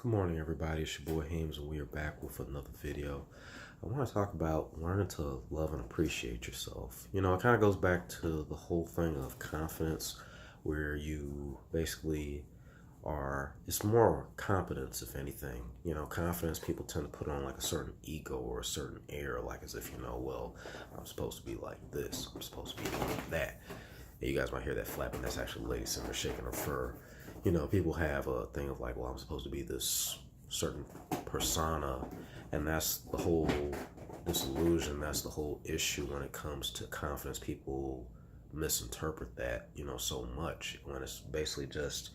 Good morning, everybody. It's your boy Hames, and we are back with another video. I want to talk about learning to love and appreciate yourself. It kind of goes back to the whole thing of confidence, where you basically it's more competence, if anything. Confidence, people tend to put on like a certain ego or a certain air, like as if, well, I'm supposed to be like this, I'm supposed to be like that. And you guys might hear that flapping. That's actually Lady Cinder shaking her fur. People have a thing of like, well, I'm supposed to be this certain persona, and that's the whole disillusion. That's the whole issue when it comes to confidence. People misinterpret that, so much when it's basically just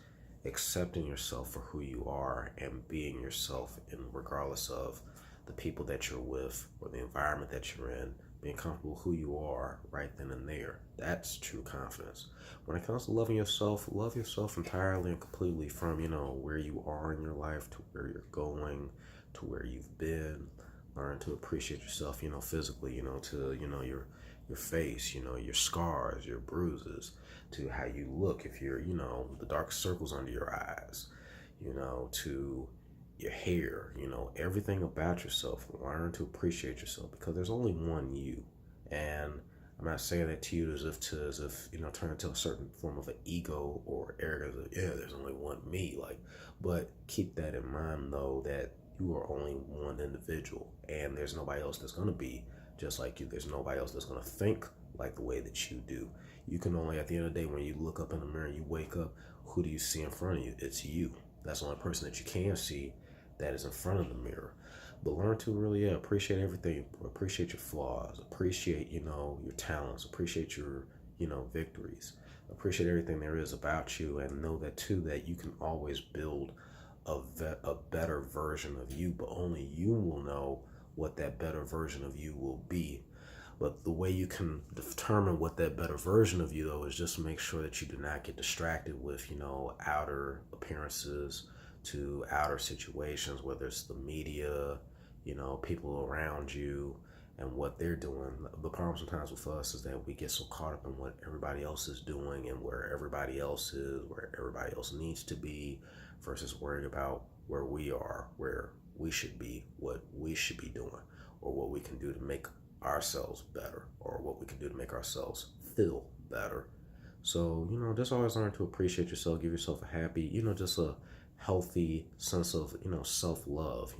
accepting yourself for who you are and being yourself, and regardless of the people that you're with or the environment that you're in, being comfortable with who you are right then and there. That's true confidence. When it comes to loving yourself, love yourself entirely and completely, from where you are in your life to where you're going to where you've been. Learn to appreciate yourself, physically, to your face, your scars, your bruises, to how you look, if you're, the dark circles under your eyes, to your hair, everything about yourself. Learn to appreciate yourself, because there's only one you. And I'm not saying that to you as if turn into a certain form of an ego or arrogance. Yeah, there's only one me. But keep that in mind, though, that you are only one individual, and there's nobody else that's gonna be just like you. There's nobody else that's gonna think like the way that you do. You can only, at the end of the day, when you look up in the mirror, you wake up, who do you see in front of you? It's you. That's the only person that you can see that is in front of the mirror. But learn to really, appreciate everything. Appreciate your flaws. Appreciate, your talents. Appreciate your, victories. Appreciate everything there is about you, and know that too, that you can always build a better version of you, but only you will know what that better version of you will be. But the way you can determine what that better version of you, though, is just make sure that you do not get distracted with, outer appearances, to outer situations, whether it's the media, people around you and what they're doing. The problem sometimes with us is that we get so caught up in what everybody else is doing and where everybody else is, where everybody else needs to be, versus worrying about where we are, where we should be, what we should be doing, or what we can do to make ourselves better, or what we can do to make ourselves feel better. So, just always learn to appreciate yourself, give yourself a happy, just a healthy sense of, self-love.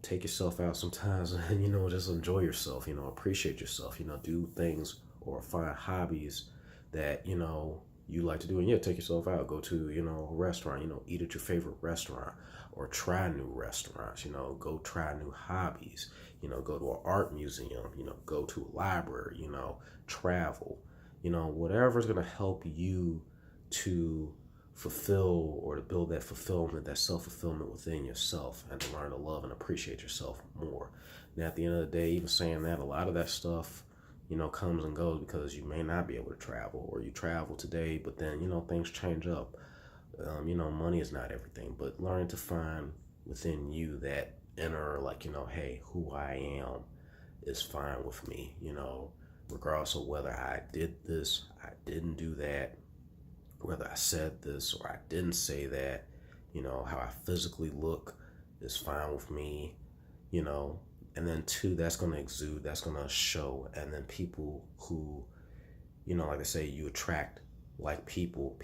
Take yourself out sometimes and, just enjoy yourself, appreciate yourself, do things or find hobbies that, you like to do. And yeah, take yourself out, go to, a restaurant, eat at your favorite restaurant, or try new restaurants, go try new hobbies, go to an art museum, go to a library, travel, whatever's going to help you to fulfill, or to build that fulfillment, that self-fulfillment within yourself, and to learn to love and appreciate yourself more. Now, at the end of the day, even saying that, a lot of that stuff, comes and goes, because you may not be able to travel, or you travel today, but then, things change up. Money is not everything, but learn to find within you that inner, like, hey, who I am is fine with me, regardless of whether I did this, I didn't do that, whether I said this or I didn't say that, how I physically look is fine with me, you know. And then two, that's gonna exude, that's gonna show. And then people who, like I say, you attract like people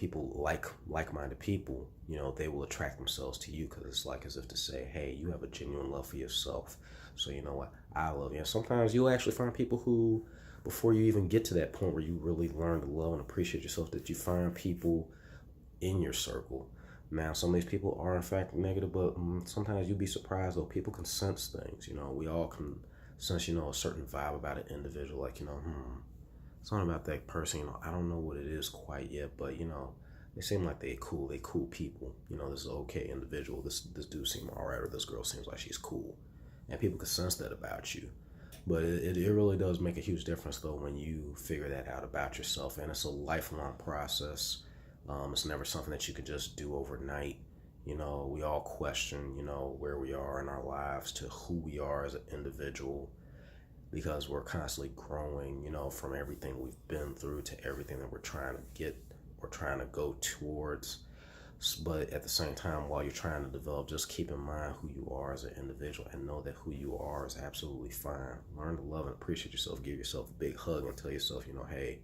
like-minded people, they will attract themselves to you, because it's like as if to say, hey, you have a genuine love for yourself. So you know what? I love you. And sometimes you'll actually find people who, before you even get to that point where you really learn to love and appreciate yourself, that you find people in your circle. Now, some of these people are in fact negative, but sometimes you'll be surprised, though. People can sense things. We all can sense, a certain vibe about an individual. Like, something about that person, I don't know what it is quite yet, but, they seem like they cool. They cool people. This is an okay individual. This dude seems all right, or this girl seems like she's cool. And people can sense that about you. But it really does make a huge difference, though, when you figure that out about yourself. And it's a lifelong process. It's never something that you can just do overnight. We all question, where we are in our lives, to who we are as an individual, because we're constantly growing, from everything we've been through to everything that we're trying to get or trying to go towards. But at the same time, while you're trying to develop, just keep in mind who you are as an individual and know that who you are is absolutely fine. Learn to love and appreciate yourself. Give yourself a big hug and tell yourself, hey,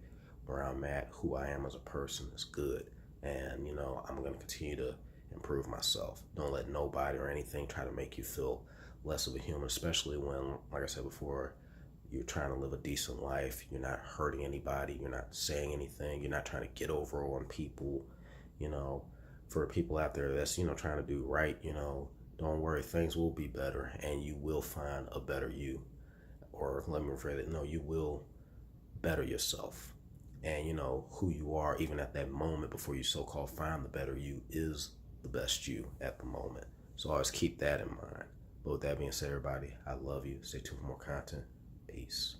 where I'm at, who I am as a person is good. And, I'm going to continue to improve myself. Don't let nobody or anything try to make you feel less of a human, especially when, like I said before, you're trying to live a decent life. You're not hurting anybody. You're not saying anything. You're not trying to get over on people, you know for people out there that's trying to do right, don't worry, things will be better and you will find a better you. Or let me rephrase it, no, you will better yourself. And who you are even at that moment before you so-called find the better you is the best you at the moment. So always keep that in mind. But with that being said, everybody, I love you. Stay tuned for more content. Peace.